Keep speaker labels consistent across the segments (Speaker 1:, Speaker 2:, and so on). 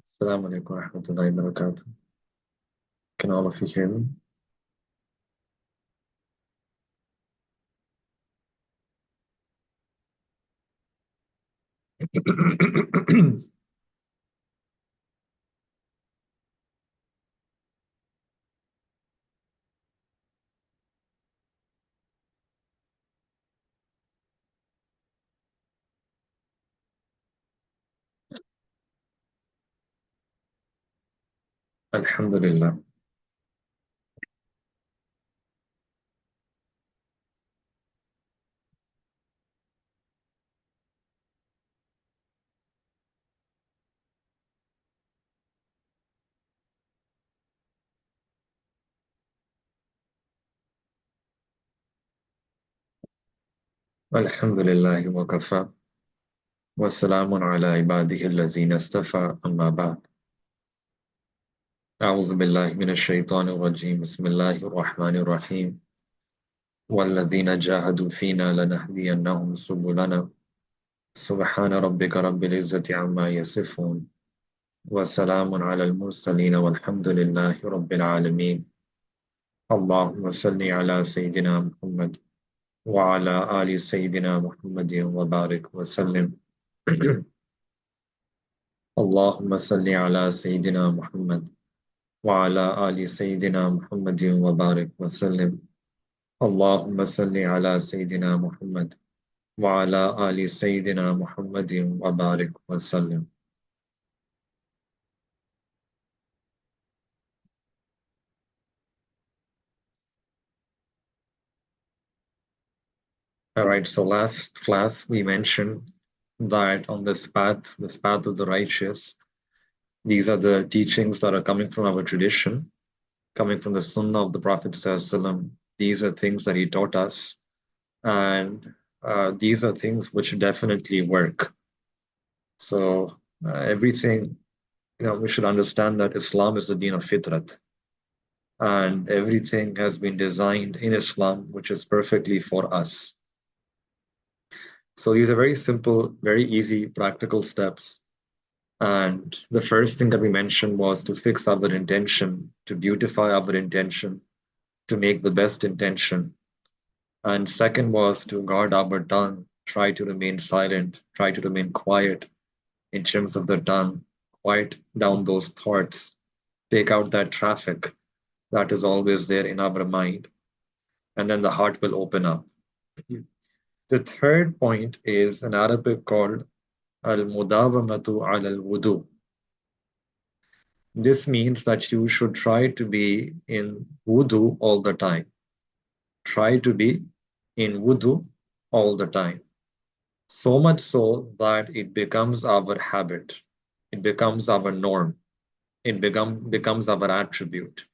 Speaker 1: Assalamu alaikum wa rahmatullahi wa barakatuh. Can all of you hear me? Alhamdulillah. Alhamdulillah wa kafa. Wa salamun ala ibadihi allazina istafa amma ba'd. A'udhu billahi minash shaitanir rajim. Bismillahir rahmanir rahim. والذين جاهدوا فينا لنهدينهم سبلنا سبحان ربك رب العزة عما يصفون وسلام على المرسلين والحمد لله رب العالمين اللهم صل على سيدنا محمد وعلى آل سيدنا محمد وبارك وسلم اللهم صل على سيدنا محمد وعلى آل سيدنا محمد وبارك وسلم اللهم صل على سيدنا محمد وعلى آل سيدنا محمد وبارك وسلم. All right, so last class we mentioned that on this path of the righteous, these are the teachings that are coming from our tradition, coming from the Sunnah of the Prophet ﷺ. These are things that he taught us, and these are things which definitely work. So everything, we should understand that Islam is the deen of fitrat, and everything has been designed in Islam, which is perfectly for us. So these are very simple, very easy, practical steps. And the first thing that we mentioned was to fix our intention, to beautify our intention, to make the best intention. And second was to guard our tongue, try to remain silent, try to remain quiet in terms of the tongue, quiet down those thoughts, take out that traffic that is always there in our mind, and then the heart will open up. The third point is in Arabic called al-mudawamatu al-wudhu. This means that you should try to be in wudhu all the time. Try to be in wudhu all the time. So much so that it becomes our habit. It becomes our norm. It becomes our attribute.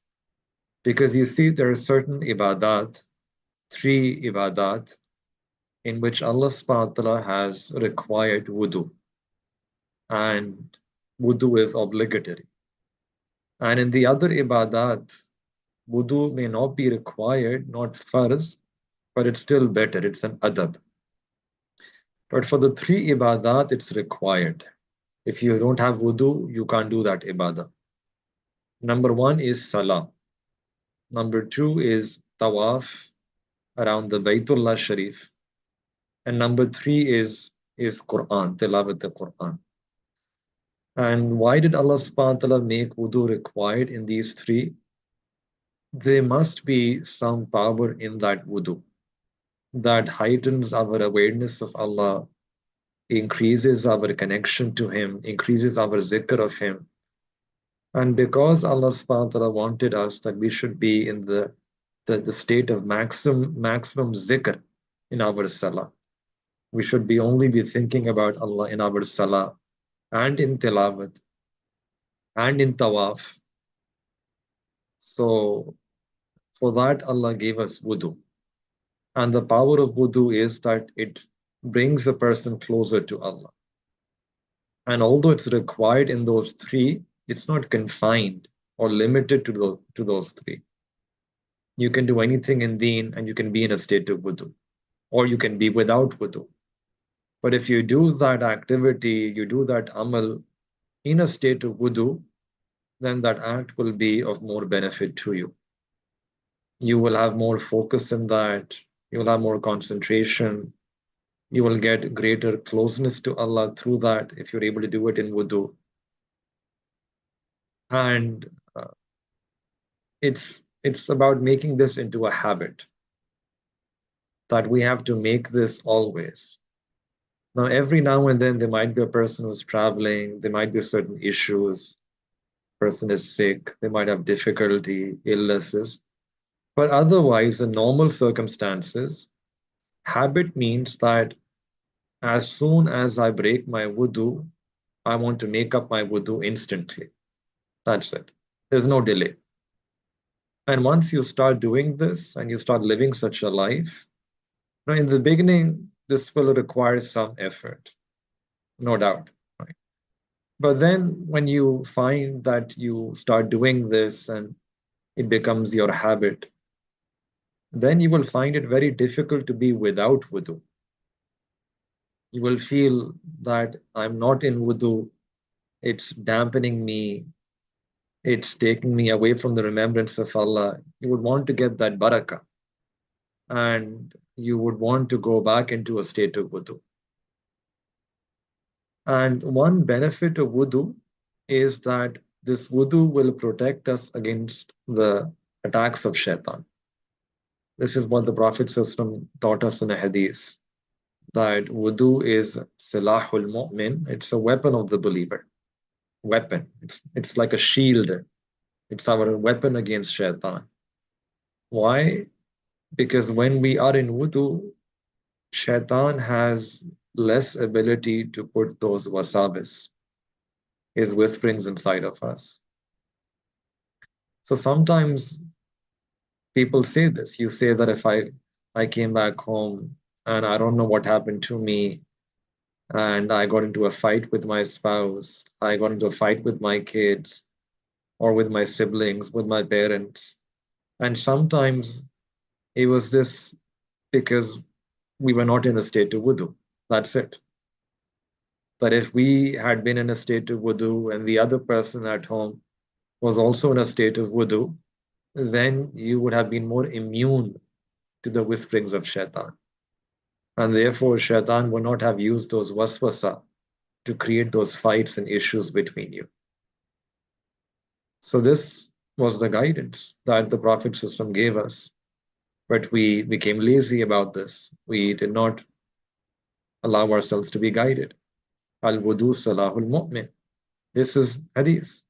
Speaker 1: Because you see, there are certain ibadat, three ibadat, in which Allah subhanahu wa ta'ala has required wudu. And wudu is obligatory. And in the other ibadat, wudu may not be required, not farz, but it's still better. It's an adab. But for the three ibadat, it's required. If you don't have wudu, you can't do that ibadah. Number one is salah. Number two is tawaf around the Baytullah Sharif. And number three is Quran, tilawat al-Quran. And why did Allah subhanahu wa ta'ala make wudu required in these three? There must be some power in that wudu that heightens our awareness of Allah, increases our connection to Him, increases our zikr of Him. And because Allah subhanahu wa ta'ala wanted us that we should be in the state of maximum zikr in our salah. We should only be thinking about Allah in our salah and in tilawat and in tawaf. So for that, Allah gave us wudu. And the power of wudu is that it brings a person closer to Allah. And although it's required in those three, it's not confined or limited to those three. You can do anything in deen and you can be in a state of wudu, or you can be without wudu. But if you do that activity, you do that amal, in a state of wudu, then that act will be of more benefit to you. You will have more focus in that, you will have more concentration, you will get greater closeness to Allah through that if you're able to do it in wudu. And it's about making this into a habit that we have to make this always. Now, every now and then there might be a person who's traveling, there might be certain issues, person is sick, they might have difficulty, illnesses. But otherwise, in normal circumstances, habit means that as soon as I break my wudu, I want to make up my wudu instantly. That's it. There's no delay. And once you start doing this and you start living such a life, in the beginning, this will require some effort, no doubt. Right? But then when you find that you start doing this and it becomes your habit, then you will find it very difficult to be without wudu. You will feel that I'm not in wudu, it's dampening me, it's taking me away from the remembrance of Allah. You would want to get that barakah and you would want to go back into a state of wudu. And one benefit of wudu is that this wudu will protect us against the attacks of shaitan. This is what the Prophet ﷺ taught us in a hadith, that wudu is silahul mu'min, it's a weapon of the believer. Weapon. It's like a shield. It's our weapon against shaitan. Why? Because when we are in wudu, shaitan has less ability to put those wasabis, his whisperings inside of us. So sometimes people say this. You say that if I came back home and I don't know what happened to me, and I got into a fight with my spouse, I got into a fight with my kids, or with my siblings, with my parents. And sometimes it was this because we were not in a state of wudu. That's it. But if we had been in a state of wudu and the other person at home was also in a state of wudu, then you would have been more immune to the whisperings of shaitan. And therefore, shaitan would not have used those waswasa to create those fights and issues between you. So this was the guidance that the Prophet ﷺ gave us. But we became lazy about this. We did not allow ourselves to be guided. Al-wudu salahul mu'min. This is hadith.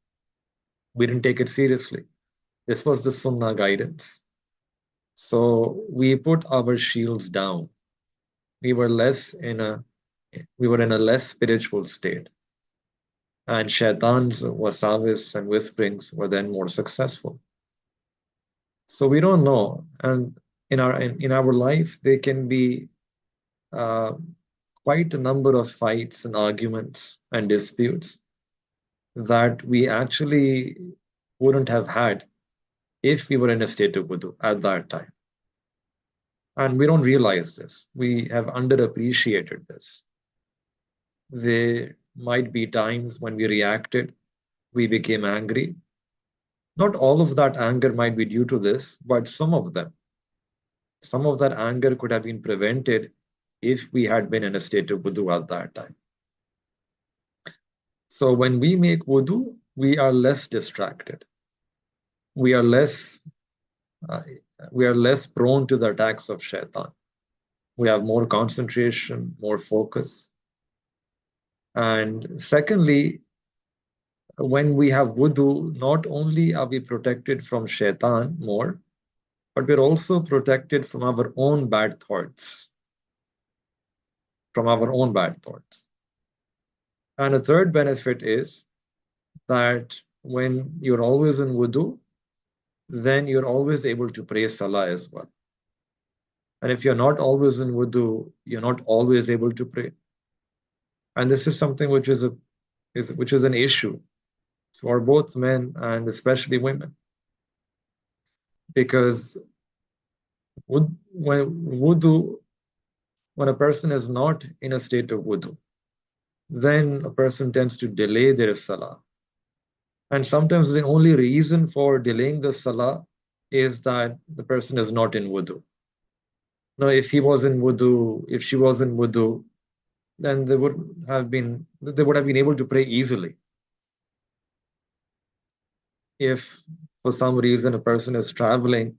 Speaker 1: We didn't take it seriously. This was the sunnah guidance. So we put our shields down. We were in a less spiritual state. And shaitan's wasawis and whisperings were then more successful. So we don't know. And in our life, there can be quite a number of fights and arguments and disputes that we actually wouldn't have had if we were in a state of wudu at that time. And we don't realize this. We have underappreciated this. There might be times when we reacted, we became angry. Not all of that anger might be due to this, but some of them. Some of that anger could have been prevented if we had been in a state of wudu at that time. So when we make wudu, we are less distracted. We are less prone to the attacks of shaitan. We have more concentration, more focus. And secondly, when we have wudu, not only are we protected from shaitan more, but we're also protected from our own bad thoughts. From our own bad thoughts. And a third benefit is that when you're always in wudu, then you're always able to pray salah as well. And if you're not always in wudu, you're not always able to pray. And this is something which is an issue for both men and especially women. Because when a person is not in a state of wudu, then a person tends to delay their salah. And sometimes the only reason for delaying the salah is that the person is not in wudu. Now, if he was in wudu, if she was in wudu, then they would have been able to pray easily. If for some reason a person is traveling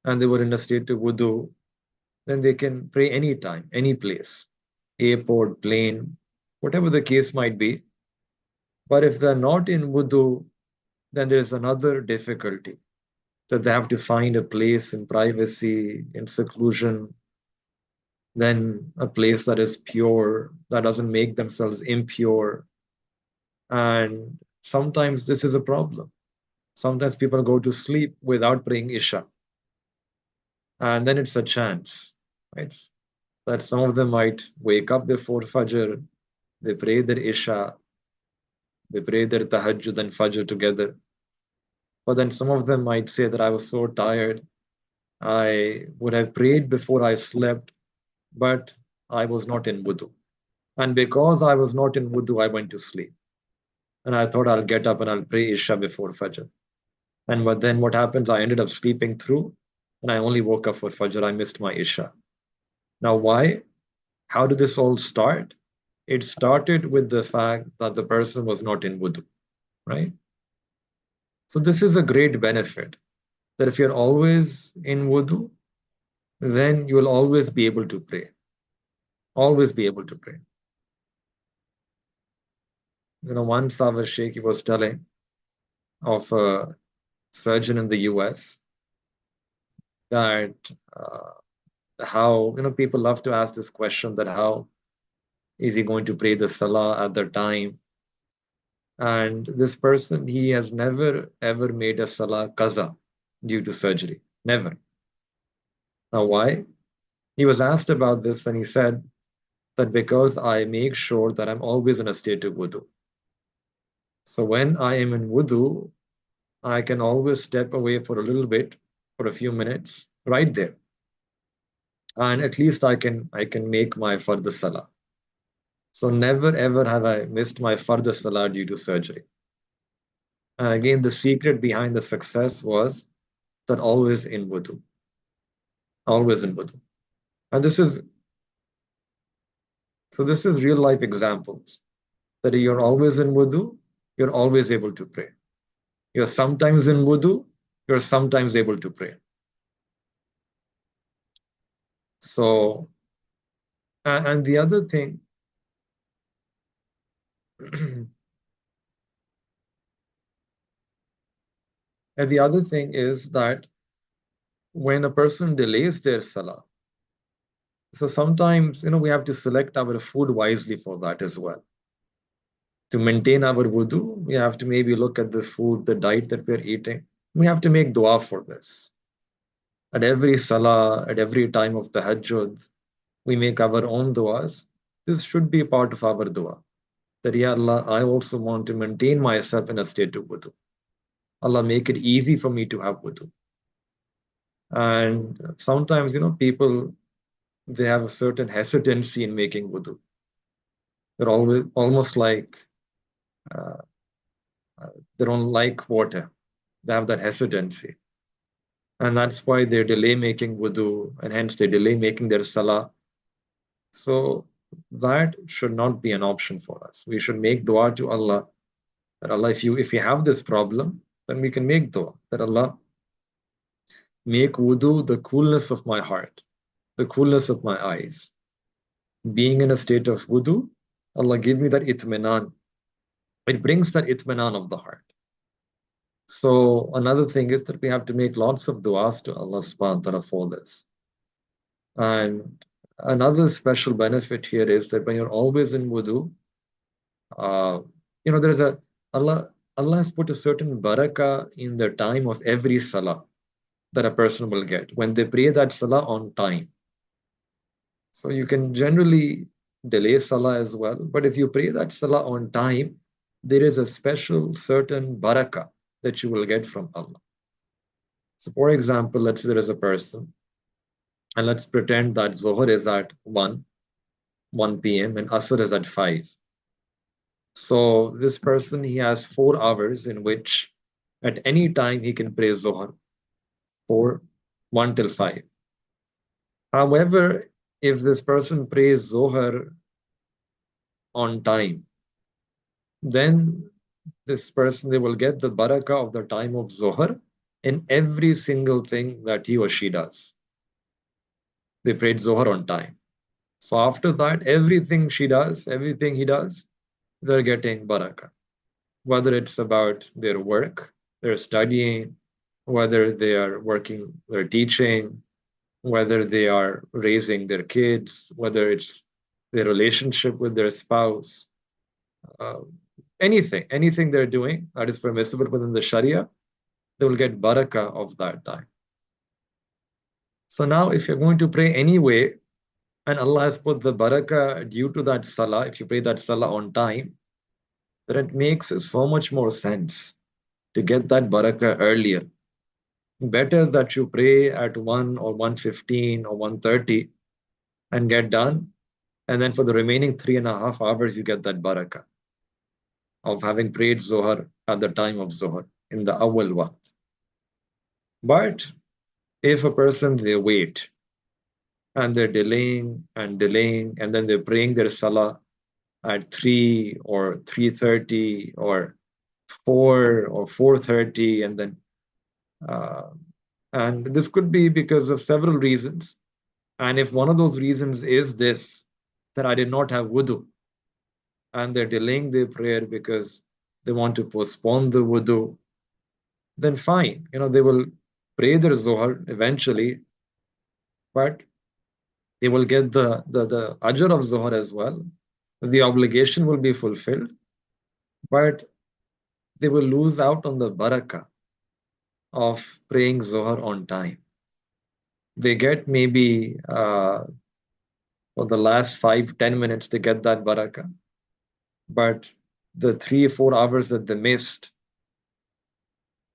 Speaker 1: and they were in a state of wudu, then they can pray anytime, any place, airport, plane, whatever the case might be. But if they're not in wudu, then there's another difficulty that they have to find a place in privacy, in seclusion, then a place that is pure, that doesn't make themselves impure. And sometimes this is a problem. Sometimes people go to sleep without praying Isha. And then it's a chance, right? That some of them might wake up before Fajr, they pray their Isha, they pray their Tahajjud and Fajr together. But then some of them might say that I was so tired, I would have prayed before I slept, but I was not in wudu. And because I was not in wudu, I went to sleep. And I thought I'll get up and I'll pray Isha before Fajr. And but then what happens? I ended up sleeping through and I only woke up for Fajr. I missed my Isha. Now, why? How did this all start? It started with the fact that the person was not in wudu, right? So this is a great benefit that if you're always in wudu, then you will always be able to pray. Always be able to pray. Once our Sheikh was telling of a surgeon in the US that how, people love to ask this question that how is he going to pray the salah at the time? And this person, he has never ever made a salah qaza due to surgery. Never. Now, why? He was asked about this and he said that because I make sure that I'm always in a state of wudu. So when I am in wudu, I can always step away for a little bit, for a few minutes, right there. And at least I can make my fardh salah. So never ever have I missed my fardh salah due to surgery. And again, the secret behind the success was that always in wudu, always in wudu. And this is real life examples that you're always in wudu, you're always able to pray. You're sometimes in wudu, you're sometimes able to pray. So, and the other thing, and the other thing is that when a person delays their salah, so sometimes, we have to select our food wisely for that as well. To maintain our wudu, we have to maybe look at the food, the diet that we're eating. We have to make dua for this. At every salah, at every time of the tahajjud, we make our own duas. This should be part of our dua. That, Ya Allah, I also want to maintain myself in a state of wudu. Allah, make it easy for me to have wudu. And sometimes, people, they have a certain hesitancy in making wudu. They're always almost like uh, they don't like water. They have that hesitancy. And that's why they delay making wudu, and hence they delay making their salah. So that should not be an option for us. We should make dua to Allah that Allah, if you have this problem, then we can make dua that Allah, make wudu the coolness of my heart, the coolness of my eyes. Being in a state of wudu, Allah give me that itminan. It brings that itminan of the heart. So another thing is that we have to make lots of du'as to Allah subhanahu wa ta'ala for this. And another special benefit here is that when you're always in wudu, uh, there's Allah has put a certain barakah in the time of every salah that a person will get when they pray that salah on time. So you can generally delay salah as well, but if you pray that salah on time, there is a special certain barakah that you will get from Allah. So for example, let's say there is a person, and let's pretend that Zohar is at 1 p.m. and Asr is at 5. So this person, he has 4 hours in which at any time he can pray Zohar for 1 till 5. However, if this person prays Zohar on time, then this person, they will get the barakah of the time of Zohar in every single thing that he or she does. They prayed Zohar on time. So after that, everything she does, everything he does, they're getting barakah. Whether it's about their work, their studying, whether they are working, they're teaching, whether they are raising their kids, whether it's their relationship with their spouse, uh, anything they're doing that is permissible within the Sharia, they will get barakah of that time. So now, if you're going to pray anyway, and Allah has put the barakah due to that salah, if you pray that salah on time, then it makes so much more sense to get that barakah earlier. Better that you pray at 1 or 1:15 or 1:30 and get done, and then for the remaining 3.5 hours, you get that barakah of having prayed Zohar at the time of Zohar in the awal waqt. But if a person, they wait and they're delaying, and then they're praying their salah at 3 or 3:30 or 4 or 4:30, uh, and this could be because of several reasons. And if one of those reasons is this, that I did not have wudu, and they're delaying their prayer because they want to postpone the wudu, then fine. They will pray their Zohar eventually, but they will get the ajr of Zohar as well. The obligation will be fulfilled, but they will lose out on the barakah of praying Zohar on time. They get maybe for the last 5-10 minutes, they get that barakah, but the 3 or 4 hours that they missed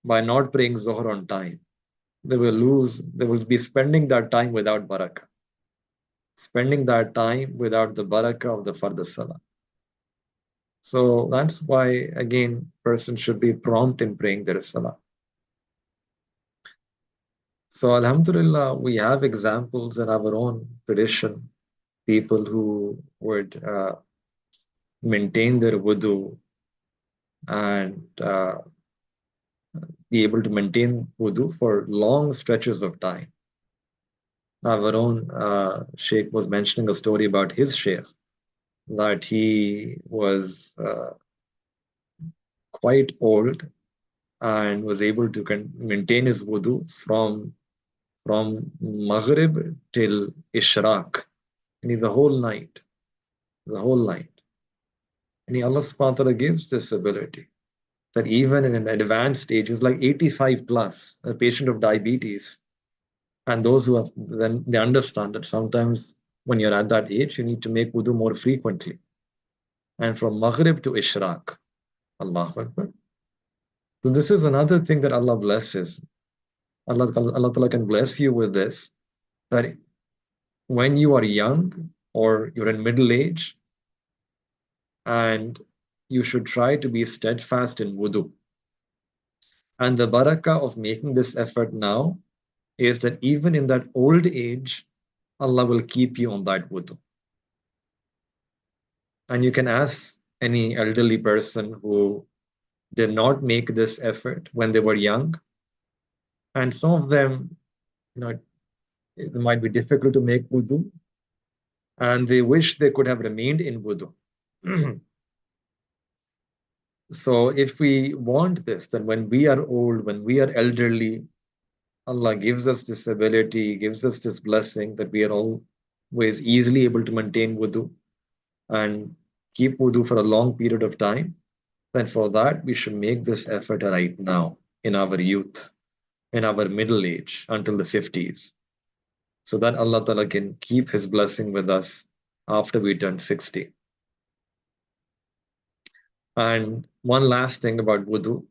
Speaker 1: by not praying Zohar on time, they will be spending that time without barakah, spending that time without the barakah of the fard salah. So that's why, again, person should be prompt in praying their salah. So Alhamdulillah, we have examples in our own tradition, people who would maintain their wudu and be able to maintain wudu for long stretches of time. Our own Sheikh was mentioning a story about his Sheikh, that he was quite old and was able to maintain his wudu from Maghrib till Ishraq, and the whole night. And Allah subhanahu wa ta'ala gives this ability that even in an advanced stage, it's like 85 plus, a patient of diabetes, and those who have, then they understand that sometimes when you're at that age, you need to make wudu more frequently. And from Maghrib to Ishraq, Allahu Akbar. So this is another thing that Allah blesses. Allah Ta'ala can bless you with this, that when you are young or you're in middle age, and you should try to be steadfast in wudu. And the barakah of making this effort now is that even in that old age, Allah will keep you on that wudu. And you can ask any elderly person who did not make this effort when they were young. And some of them, it might be difficult to make wudu, and they wish they could have remained in wudu. So if we want this, then when we are old, when we are elderly, Allah gives us this ability, gives us this blessing that we are always easily able to maintain wudu and keep wudu for a long period of time. Then for that, we should make this effort right now in our youth, in our middle age, until the 50s, so that Allah Ta'ala can keep His blessing with us after we turn 60. And one last thing about wudu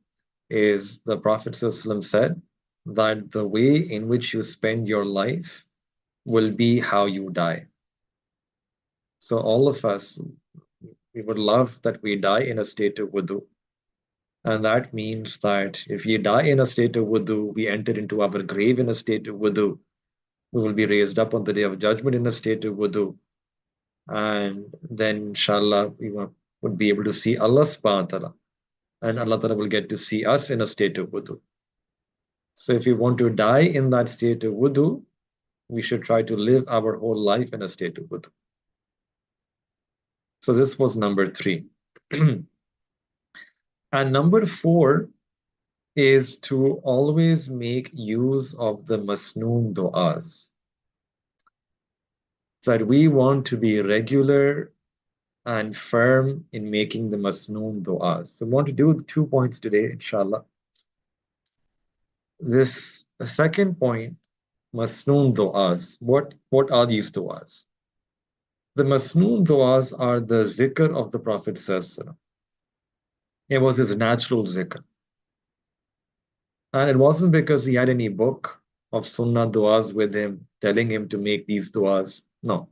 Speaker 1: is the Prophet ﷺ said that the way in which you spend your life will be how you die. So all of us, We would love that we die in a state of wudu. And that means that if we die in a state of wudu, we enter into our grave in a state of wudu. We will be raised up on the day of judgment in a state of wudu. And then, inshallah, would be able to see Allah subhanahu wa ta'ala. And Allah ta'ala will get to see us in a state of wudu. So if we want to die in that state of wudu, we should try to live our whole life in a state of wudu. So this was number 3. And number 4 is to always make use of the Masnoon Duas. That we want to be regular and firm in making the Masnoon Duas. So I want to do 2 points today, inshallah. This second point, Masnoon Duas. What are these duas? The Masnoon Duas are the zikr of the Prophet ﷺ. It was his natural zikr. And it wasn't because he had any book of Sunnah duas with him, telling him to make these duas. No.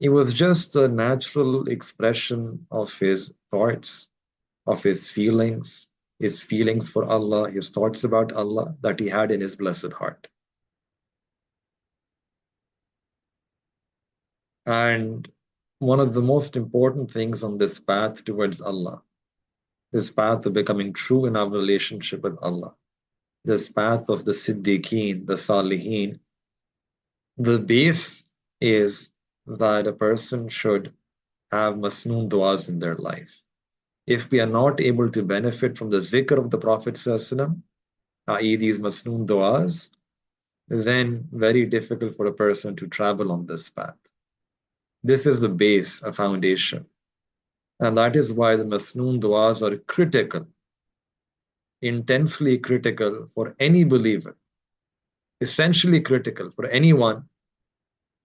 Speaker 1: It was just a natural expression of his thoughts, of his feelings for Allah, his thoughts about Allah that he had in his blessed heart. And one of the most important things on this path towards Allah, this path of becoming true in our relationship with Allah, this path of the Siddiqeen, the Salihin, the base is that a person should have Masnoon duas in their life. If we are not able to benefit from the zikr of the Prophet ﷺ, i.e. these Masnoon duas, then very difficult for a person to travel on this path. This is the base, a foundation. And that is why the Masnoon duas are critical, intensely critical for any believer, essentially critical for anyone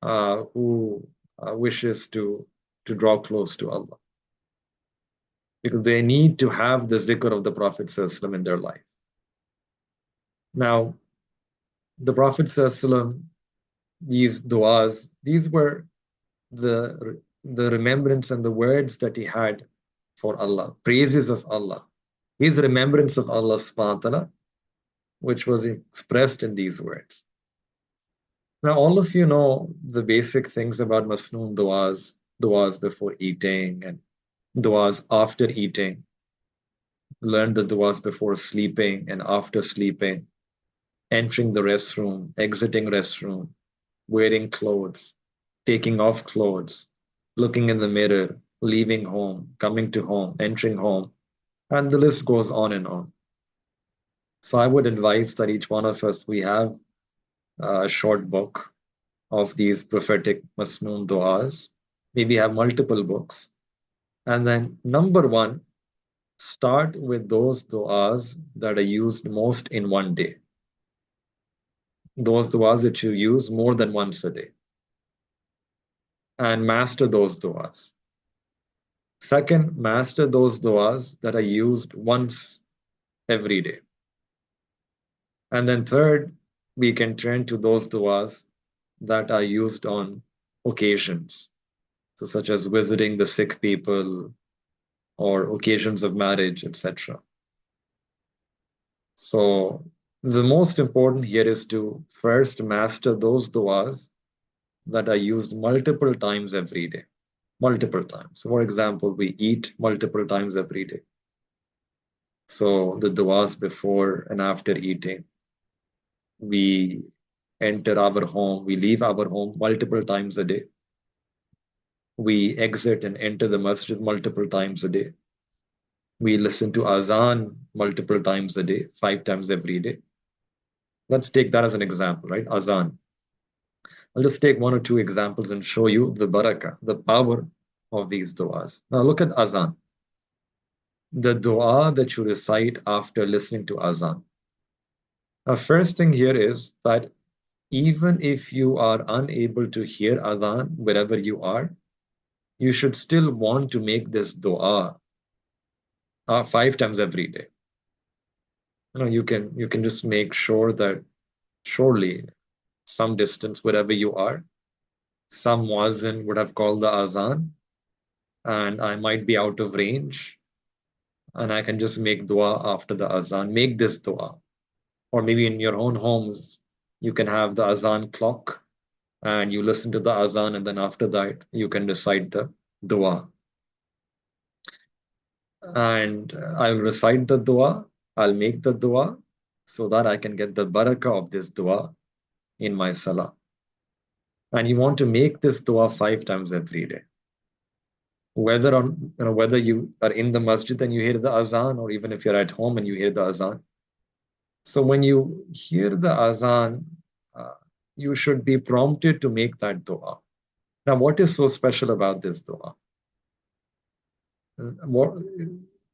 Speaker 1: who wishes to draw close to Allah. Because they need to have the zikr of the Prophet ﷺ in their life. Now, the Prophet ﷺ, these duas, these were the remembrance and the words that he had for Allah, praises of Allah, his remembrance of Allah subhanahu wa ta'ala, which was expressed in these words. Now, all of you know the basic things about Masnoon duas, duas before eating and duas after eating. Learn the duas before sleeping and after sleeping, entering the restroom, exiting restroom, wearing clothes, taking off clothes, looking in the mirror, leaving home, coming to home, entering home, and the list goes on and on. So I would advise that each one of us, we have a short book of these prophetic Masnoon duas. Maybe have multiple books. And then number 1, start with those duas that are used most in one day. Those duas that you use more than once a day. And master those duas. Second, master those duas that are used once every day. And then third, we can turn to those duas that are used on occasions. So such as visiting the sick people or occasions of marriage, etc. So the most important here is to first master those duas that are used multiple times every day. Multiple times. So for example, we eat multiple times every day. So the duas before and after eating. We enter our home, we leave our home multiple times a day. We exit and enter the masjid multiple times a day. We listen to azan multiple times a day, 5 times every day. Let's take that as an example, right? Azan. I'll just take 1 or 2 examples and show you the barakah, the power of these duas. Now look at azan. The dua that you recite after listening to azan. Now, first thing here is that even if you are unable to hear adhan wherever you are, you should still want to make this dua 5 times every day. You can just make sure that surely some distance wherever you are, some muazzin would have called the azan, and I might be out of range, and I can just make dua after the azan. Make this dua. Or maybe in your own homes, you can have the azan clock and you listen to the azan, and then after that, you can recite the dua. And I'll recite the dua, I'll make the dua so that I can get the barakah of this dua in my salah. And you want to make this dua 5 times every day. Whether you are in the masjid and you hear the azan, or even if you're at home and you hear the azan. So when you hear the azan, uh, you should be prompted to make that dua. Now, what is so special about this dua? What,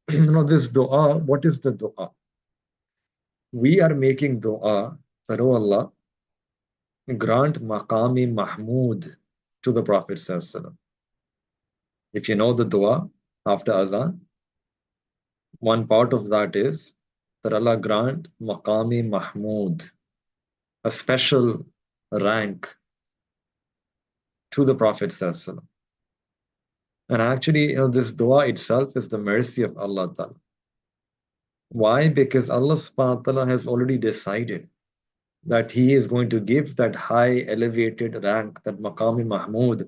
Speaker 1: this dua, what is the dua? We are making dua that, oh Allah, grant maqami mahmud to the Prophet sallallahu alaihi wasallam. If you know the dua after azan, one part of that is that Allah grant maqami mahmud, a special rank to the Prophet sallallahu alaihi wasallam. And actually, this dua itself is the mercy of Allah Ta'ala. Why? Because Allah subhanahu wa ta'ala has already decided that He is going to give that high elevated rank, that maqami mahmud,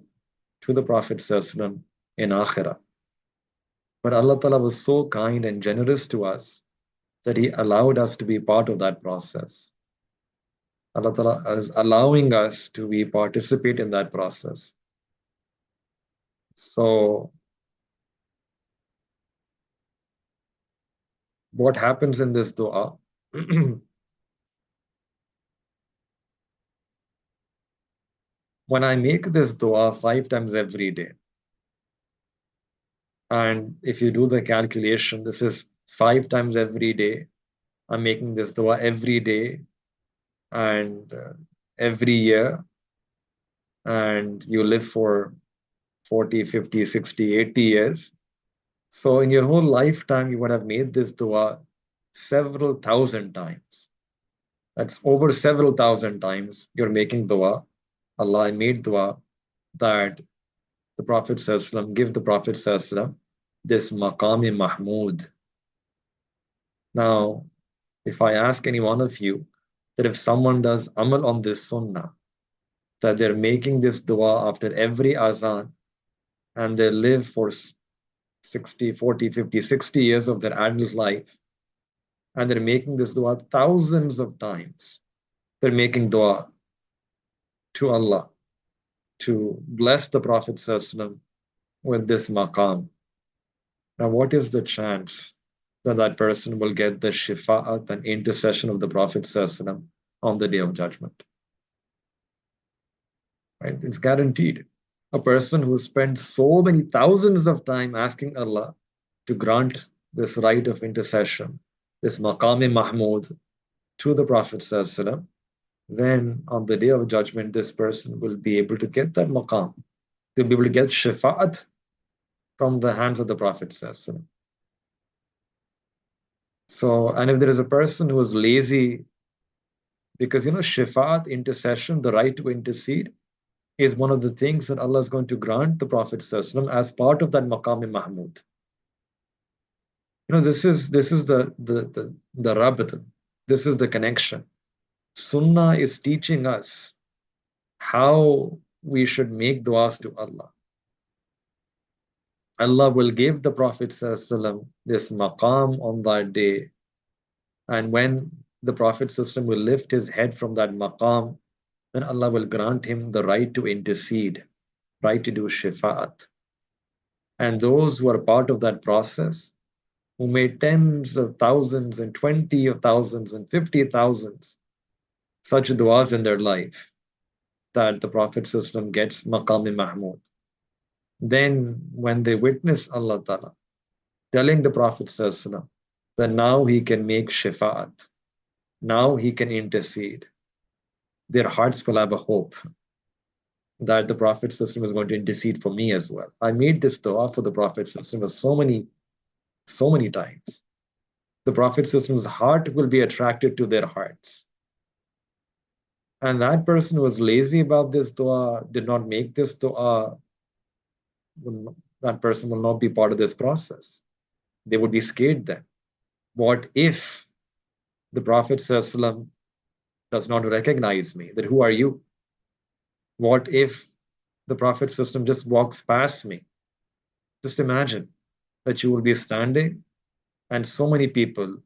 Speaker 1: to the Prophet sallallahu alaihi wasallam in Akhirah. But Allah Ta'ala was so kind and generous to us that He allowed us to be part of that process. Allah Ta'ala is allowing us to be participate in that process. So what happens in this dua? When I make this dua 5 times every day, and if you do the calculation, this is 5 times every day. I'm making this dua every day and every year, and you live for 40, 50, 60, 80 years. So in your whole lifetime, you would have made this dua several thousand times. That's over several thousand times you're making dua. Allah, I made dua that the Prophet ﷺ, give the Prophet ﷺ this maqami mahmud. Now, if I ask any one of you that if someone does amal on this sunnah, that they're making this dua after every azan, and they live for 60, 40, 50, 60 years of their adult life, and they're making this dua thousands of times. They're making dua to Allah to bless the Prophet ﷺ with this maqam. Now, what is the chance that that person will get the shifa'at and intercession of the Prophet ﷺ on the Day of Judgment? Right? It's guaranteed. A person who spent so many thousands of time asking Allah to grant this right of intercession, this maqam mahmud to the Prophet ﷺ, then on the Day of Judgment, this person will be able to get that maqam. They'll be able to get shifa'at from the hands of the Prophet ﷺ. So, and if there is a person who is lazy, because shifa'at, intercession, the right to intercede, is one of the things that Allah is going to grant the Prophet ﷺ as part of that maqam mahmud. This is the rabat, this is the connection. Sunnah is teaching us how we should make du'as to Allah. Allah will give the Prophet ﷺ this maqam on that day. And when the Prophet ﷺ will lift his head from that maqam, then Allah will grant him the right to intercede, right to do shifa'at. And those who are part of that process, who made tens of thousands and 20 of thousands and 50,000s such du'as in their life, that the Prophet ﷺ gets maqam mahmud. Then when they witness Allah Ta'ala telling the Prophet ﷺ that now he can make shifa'at, now he can intercede, their hearts will have a hope that the Prophet ﷺ is going to intercede for me as well. I made this dua for the Prophet ﷺ so many times. The Prophet ﷺ's heart will be attracted to their hearts. And that person who was lazy about this dua, did not make this dua, that person will not be part of this process. They would be scared then. What if the Prophet ﷺ does not recognize me? That who are you? What if the Prophet ﷺ just walks past me? Just imagine that you will be standing and so many people,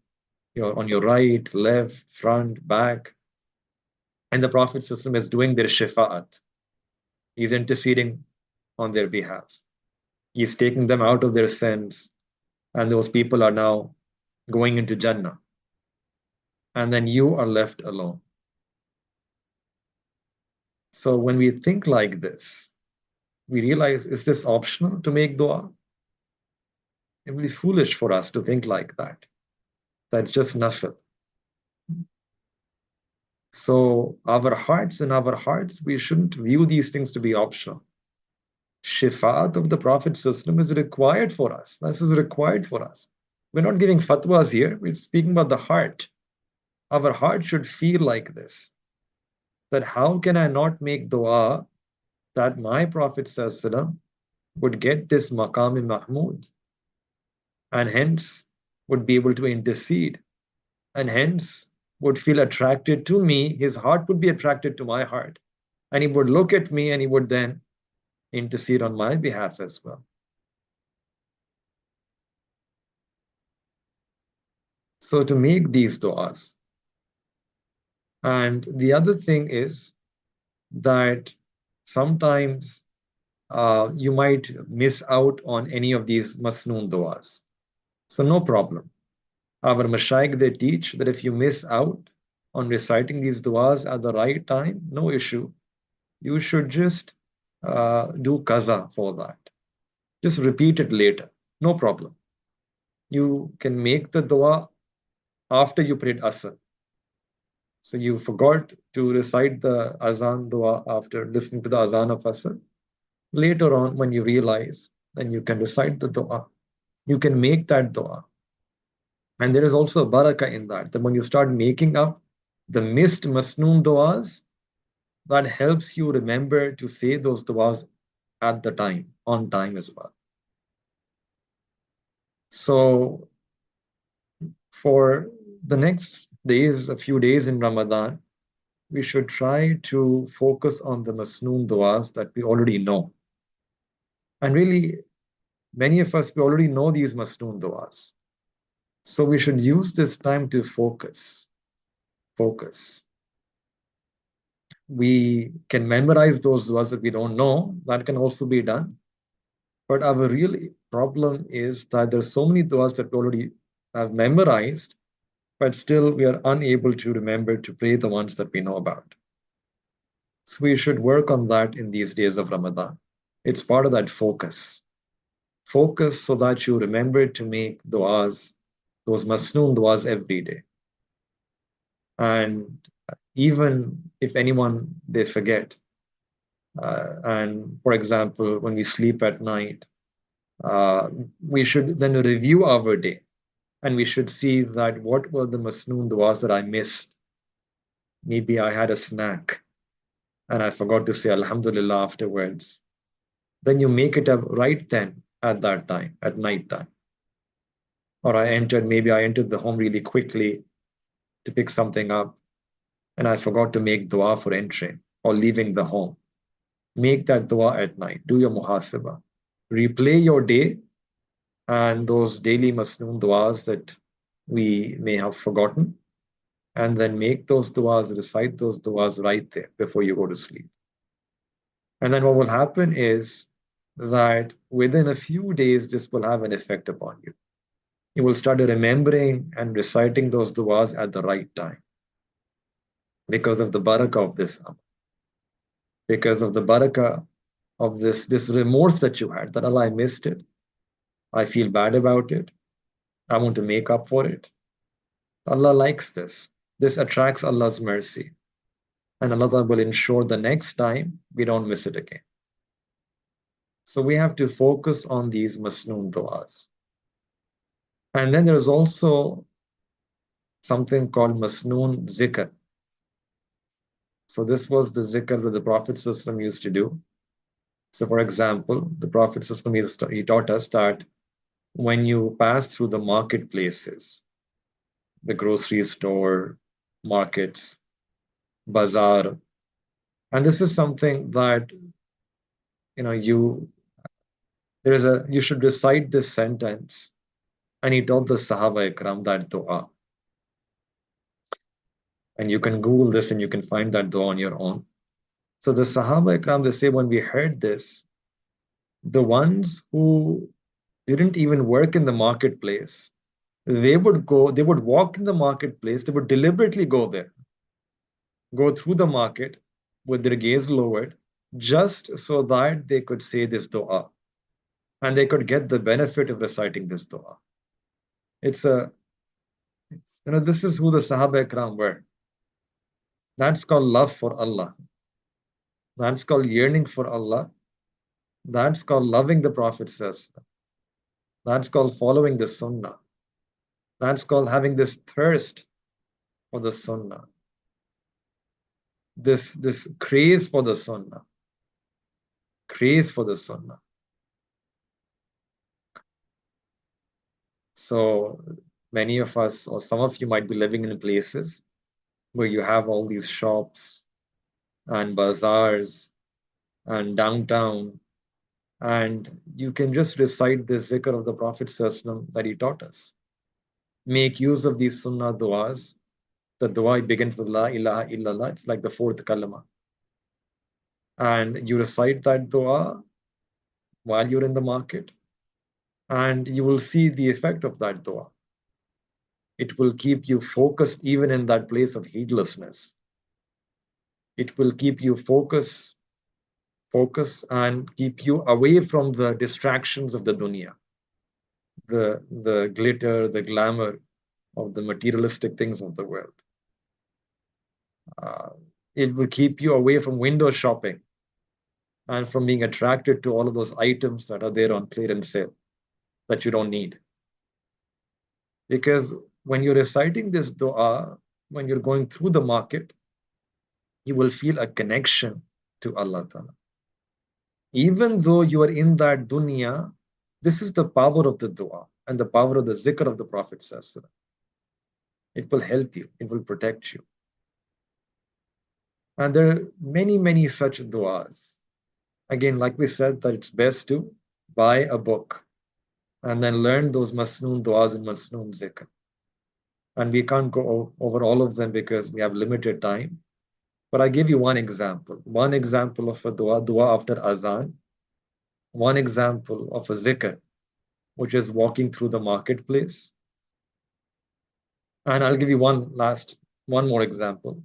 Speaker 1: you're on your right, left, front, back, and the Prophet ﷺ is doing their shifa'at. He's interceding on their behalf. He's taking them out of their sins, and those people are now going into Jannah. And then you are left alone. So when we think like this, we realize, is this optional to make dua? It would be foolish for us to think like that. That's just nafil. So our hearts, we shouldn't view these things to be optional. Shifaat of the Prophet system is required for us. This is required for us. We're not giving fatwas here. We're speaking about the heart. Our heart should feel like this. That how can I not make dua that my Prophet ﷺ would get this maqam mahmud and hence would be able to intercede and hence would feel attracted to me. His heart would be attracted to my heart and he would look at me and he would then intercede on my behalf as well. So to make these du'as. And the other thing is that sometimes you might miss out on any of these masnoon du'as. So no problem. Our mashayikh, they teach that if you miss out on reciting these du'as at the right time, no issue. You should just do qaza for that. Just repeat it later. No problem. You can make the dua after you prayed asr. So you forgot to recite the azan dua after listening to the azan of asr. Later on, when you realize, then you can recite the dua. You can make that dua. And there is also a barakah in that when you start making up the missed masnoon duas, that helps you remember to say those duas at the time, on time as well. So for the next days, a few days in Ramadan, we should try to focus on the masnoon duas that we already know. And really, many of us, we already know these masnoon duas. So we should use this time to focus. Focus. We can memorize those duas that we don't know. That can also be done. But our real problem is that there's so many duas that we already have memorized, but still we are unable to remember to pray the ones that we know about. So we should work on that in these days of Ramadan. It's part of that focus. Focus so that you remember to make duas, those masnoon duas every day. And even if anyone, they forget, and for example, when we sleep at night, we should then review our day and we should see that what were the masnoon duas that I missed. Maybe I had a snack and I forgot to say Alhamdulillah afterwards. Then you make it up right then at that time, at night time. Or maybe I entered the home really quickly to pick something up and I forgot to make dua for entering or leaving the home. Make that dua at night. Do your muhasabah. Replay your day and those daily masnoon duas that we may have forgotten, and then make those duas, recite those duas right there before you go to sleep. And then what will happen is that within a few days, this will have an effect upon you. You will start remembering and reciting those duas at the right time because of the barakah of this amal, because of the barakah of this remorse that you had, that Allah, I missed it. I feel bad about it. I want to make up for it. Allah likes this. This attracts Allah's mercy. And Allah will ensure the next time we don't miss it again. So we have to focus on these masnoon duas. And then there's also something called masnoon zikr. So this was the zikr that the Prophet ﷺ used to do. So, for example, the Prophet ﷺ, he taught us that when you pass through the marketplaces, the grocery store, markets, bazaar, and this is something that you you should recite this sentence, and he taught the Sahaba Ikram that dua. And you can Google this and you can find that dua on your own. So the Sahaba Ikram, they say when we heard this, the ones who didn't even work in the marketplace, they would walk in the marketplace, they would deliberately go there, go through the market with their gaze lowered, just so that they could say this dua and they could get the benefit of reciting this dua. It's a, this is who the Sahaba Ikram were. That's called love for Allah. That's called yearning for Allah. That's called loving the Prophet says. That's called following the Sunnah. That's called having this thirst for the Sunnah. This craze for the Sunnah. Craze for the Sunnah. So many of us, or some of you, might be living in places where you have all these shops and bazaars and downtown, and you can just recite the zikr of the Prophet ﷺ that he taught us. Make use of these sunnah du'as. The dua begins with La ilaha illallah. It's like the fourth kalama. And you recite that dua while you're in the market, and you will see the effect of that dua. It will keep you focused even in that place of heedlessness. It will keep you focus and keep you away from the distractions of the dunya, the glitter, the glamour of the materialistic things of the world. It will keep you away from window shopping and from being attracted to all of those items that are there on clearance sale that you don't need. Because when you're reciting this dua, when you're going through the market, you will feel a connection to Allah Ta'ala. Even though you are in that dunya, this is the power of the dua and the power of the zikr of the Prophet says. It will help you, it will protect you. And there are many, many such duas. Again, like we said, that it's best to buy a book and then learn those Masnoon Duas and Masnoon Zikr. And we can't go over all of them because we have limited time. But I give you one example. One example of a dua after azan. One example of a zikr, which is walking through the marketplace. And I'll give you one more example.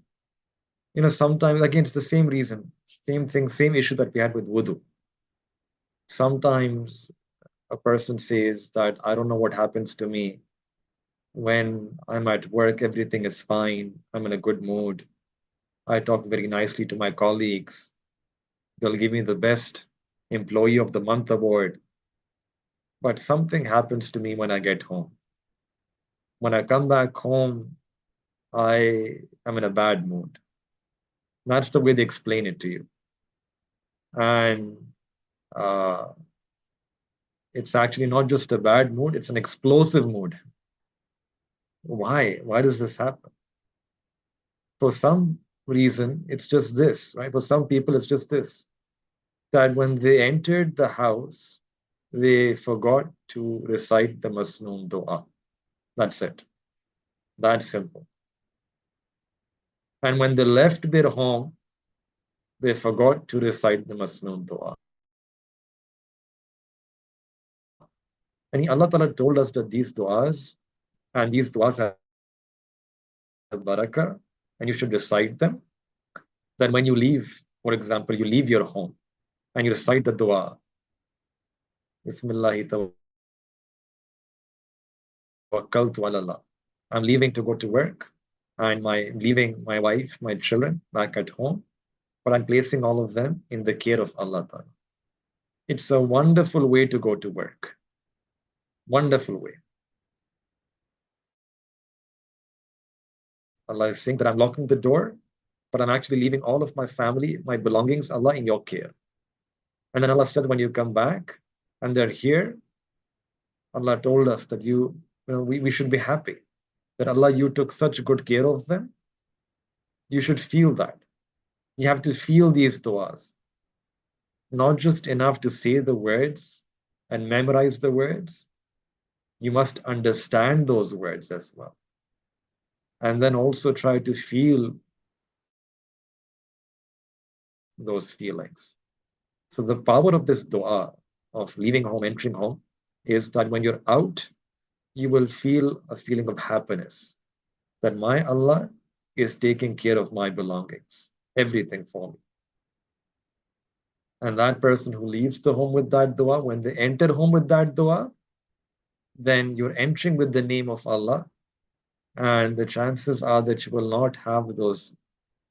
Speaker 1: Sometimes, again, it's the same reason, same thing, same issue that we had with wudhu. Sometimes a person says that I don't know what happens to me when I'm at work, everything is fine, I'm in a good mood, I talk very nicely to my colleagues, they'll give me the best employee of the month award, but something happens to me when I get home. When I come back home, I am in a bad mood. That's the way they explain it to you. And it's actually not just a bad mood, it's an explosive mood. Why? Why does this happen? For some reason, it's just this, right? For some people, it's just this, that when they entered the house, they forgot to recite the Masnoon Dua. That's it. That's simple. And when they left their home, they forgot to recite the Masnoon Dua. And Allah Ta'ala told us that these du'as have barakah, and you should recite them. Then when you leave, for example, you leave your home and you recite the dua, Bismillahi tawakkaltu ala Allah. I'm leaving to go to work, and leaving my wife, my children back at home, but I'm placing all of them in the care of Allah Ta'ala. It's a wonderful way to go to work. Wonderful way. Allah is saying that I'm locking the door, but I'm actually leaving all of my family, my belongings, Allah, in your care. And then Allah said, when you come back and they're here, Allah told us that we should be happy that Allah, you took such good care of them. You should feel that. You have to feel these du'as, not just enough to say the words and memorize the words. You must understand those words as well. And then also try to feel those feelings. So the power of this dua of leaving home, entering home, is that when you're out, you will feel a feeling of happiness that my Allah is taking care of my belongings, everything for me. And that person who leaves the home with that dua, when they enter home with that dua, then you're entering with the name of Allah, and the chances are that you will not have those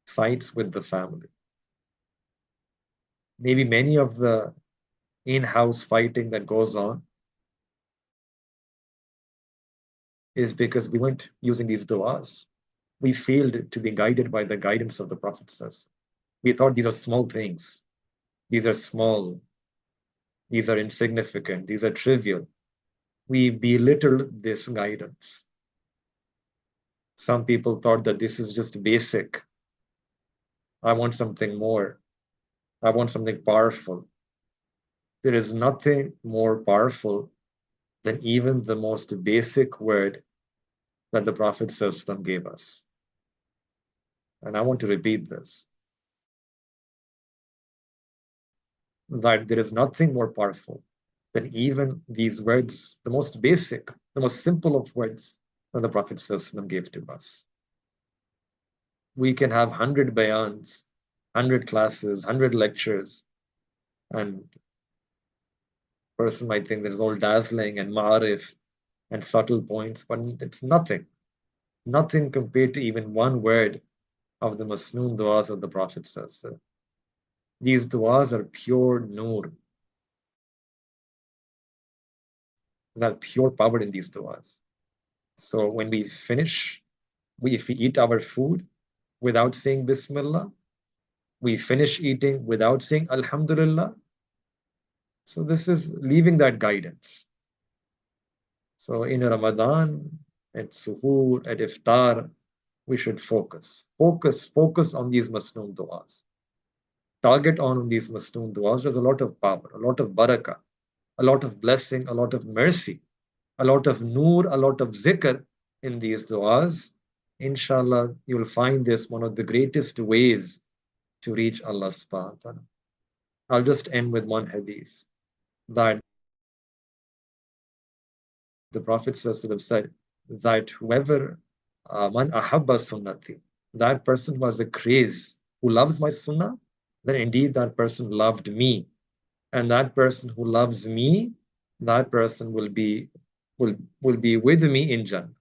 Speaker 1: fights with the family. Maybe many of the in-house fighting that goes on is because we weren't using these du'as. We failed to be guided by the guidance of the Prophet. We thought these are small things. These are small. These are insignificant. These are trivial. We belittled this guidance. Some people thought that this is just basic. I want something more. I want something powerful. There is nothing more powerful than even the most basic word that the Prophet ﷺ gave us. And I want to repeat this, that there is nothing more powerful than even these words, the most basic, the most simple of words that the Prophet ﷺ gave to us. We can have 100 bayans, 100 classes, 100 lectures, and person might think that it's all dazzling and ma'arif and subtle points, but it's nothing. Nothing compared to even one word of the Masnoon Duas of the Prophet. These duas are pure nur. That pure power in these duas. So when we finish, if we eat our food without saying Bismillah, we finish eating without saying Alhamdulillah. So this is leaving that guidance. So in Ramadan, at suhoor, at iftar, we should focus on these Masnoon duas. Target on these Masnoon duas. There's a lot of power, a lot of barakah, a lot of blessing, a lot of mercy, a lot of nur, a lot of zikr in these du'as. Inshallah, you'll find this one of the greatest ways to reach Allah subhanahu wa ta'ala. I'll just end with one hadith that the Prophet said that whoever man ahabba sunnati, that person was a craze who loves my sunnah, then indeed that person loved me. And that person who loves me, that person will be with me in Jannah.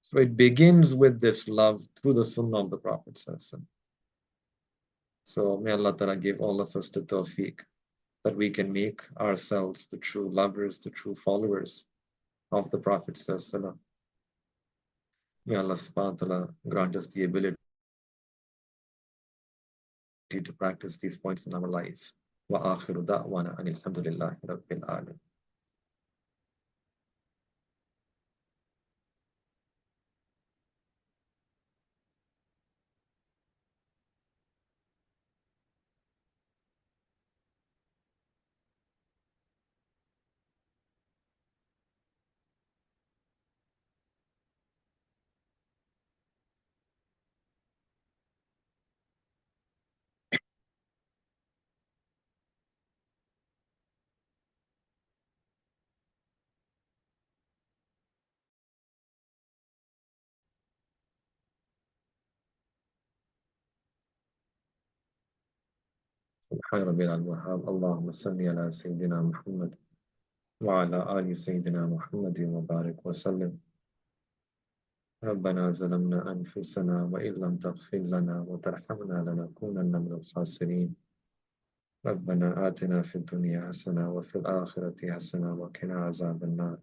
Speaker 1: So it begins with this love through the sunnah of the Prophet. So may Allah Ta'ala give all of us the tawfiq that we can make ourselves the true lovers, the true followers of the Prophet. May Allah subhanahu wa ta'ala grant us the ability to practice these points in our life. Wa akhiru da'wana anil hamdulillahi rabbil alamin. سبحان ربي الوهاب اللهم صل على سيدنا محمد وعلى آل سيدنا محمد وبارك وسلم. ربنا ظلمنا أنفسنا وإن لم تغفر لنا وترحمنا لنكونن من الخاسرين. ربنا آتنا في الدنيا حسنة وفي الآخرة حسنة وقنا عذاب النار.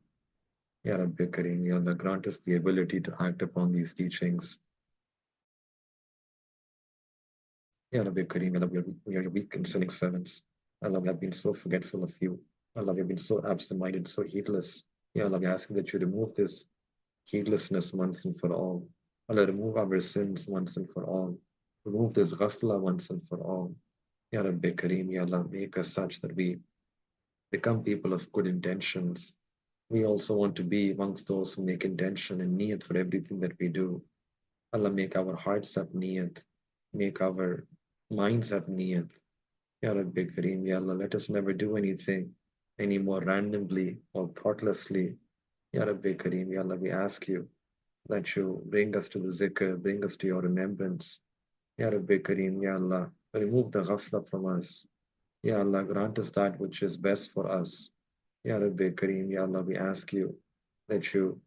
Speaker 1: Ya Rabbi Kareem, Ya Allah, grant us the ability to act upon these teachings. Ya Rabbi Kareem, Ya Allah, we are your weak and sinning servants. Allah, we have been so forgetful of you. Allah, we have been so absent-minded, so heedless. Ya Allah, we ask that you remove this heedlessness once and for all. Allah, remove our sins once and for all. Remove this ghafla once and for all. Ya Rabbi Kareem, Ya Allah, make us such that we become people of good intentions. We also want to be amongst those who make intention and niyat for everything that we do. Allah, make our hearts have niyat. Make our minds have niyat. Ya Rabbi Kareem, Ya Allah, let us never do anything any more randomly or thoughtlessly. Ya Rabbi Kareem, Ya Allah, we ask you that you bring us to the zikr, bring us to your remembrance. Ya Rabbi Kareem, Ya Allah, remove the ghafla from us. Ya Allah, grant us that which is best for us. Ya Rabbi Kareem, Ya Allah, we ask you that you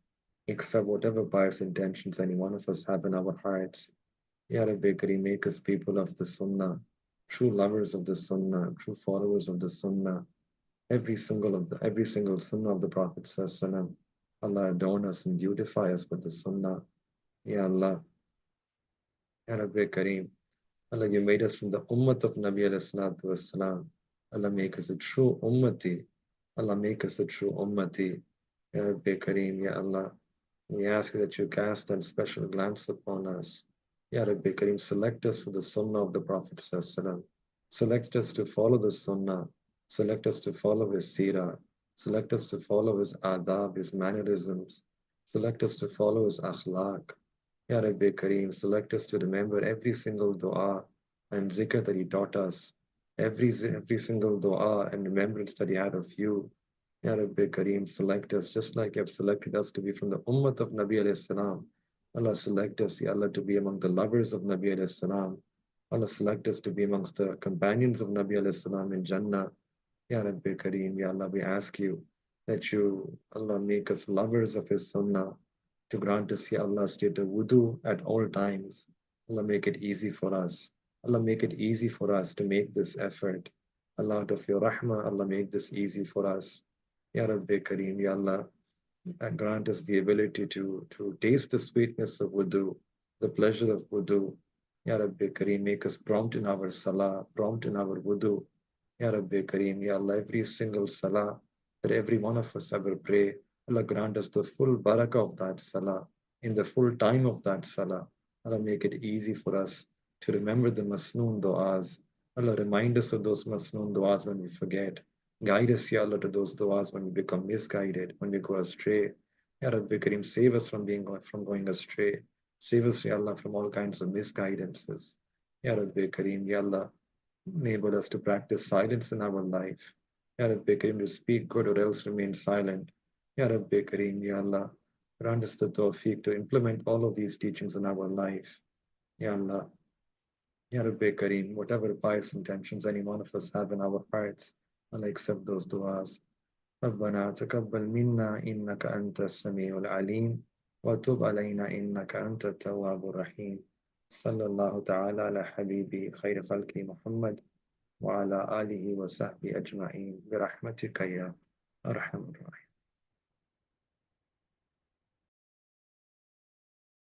Speaker 1: accept whatever pious intentions any one of us have in our hearts. Ya Rabbi Kareem, make us people of the Sunnah, true lovers of the Sunnah, true followers of the Sunnah. Every single Sunnah of the Prophet Sallallahu Allah adorn us and beautify us with the Sunnah. Ya Allah, Ya Rabbi Kareem, Allah, you made us from the Ummah of Nabi alayhi salatu wasalam. Allah, make us a true Ummati. Allah, make us a true Ummati. Ya Rabbi Kareem, Ya Allah, we ask that you cast that special glance upon us. Ya Rabbi Kareem, select us for the Sunnah of the Prophet Sallallahu. Select us to follow the Sunnah. Select us to follow his Seerah. Select us to follow his adab, his mannerisms. Select us to follow his akhlaq. Ya Rabbi Kareem, select us to remember every single dua and zikr that he taught us, every single dua and remembrance that he had of you. Ya Rabbi Kareem, select us just like you have selected us to be from the ummah of Nabi alayhi salam. Allah, select us, Ya Allah, to be among the lovers of Nabi alayhi salam. Allah, select us to be amongst the companions of Nabi alayhi salam in Jannah. Ya Rabbi Kareem, Ya Allah, we ask you that you, Allah, make us lovers of His Sunnah, to grant us, Ya Allah, state of wudu at all times. Allah, make it easy for us. Allah, make it easy for us to make this effort. Allah, out of your rahmah, Allah, make this easy for us. Ya Rabbi Kareem, Ya Allah, and grant us the ability to taste the sweetness of wudu, the pleasure of wudu. Ya Rabbi Kareem, make us prompt in our salah, prompt in our wudu. Ya Rabbi Kareem, Ya Allah, every single salah that every one of us ever pray, Allah grant us the full barakah of that salah, in the full time of that salah. Allah, make it easy for us to remember the Masnoon Duas. Allah, remind us of those Masnoon Duas when we forget. Guide us, Ya Allah, to those du'as when we become misguided, when we go astray. Ya Rabbi Kareem, save us from going astray. Save us, Ya Allah, from all kinds of misguidances. Ya Rabbi Kareem, Ya Allah, enable us to practice silence in our life. Ya Rabbi Kareem, to speak good or else remain silent. Ya Rabbi Kareem, Ya Allah, grant us the tawfiq to implement all of these teachings in our life. Ya Allah, Ya Rabbi Kareem, whatever pious intentions any one of us have in our hearts, Allah accept those du'as. ربنا تقبل منا إنك أنت السميع العليم وتب علينا إنك أنت التواب الرحيم صلى الله تعالى على حبيبي خير خلق محمد وعلى آله وصحبه أجمعين برحمتك يا أرحم الراحمين.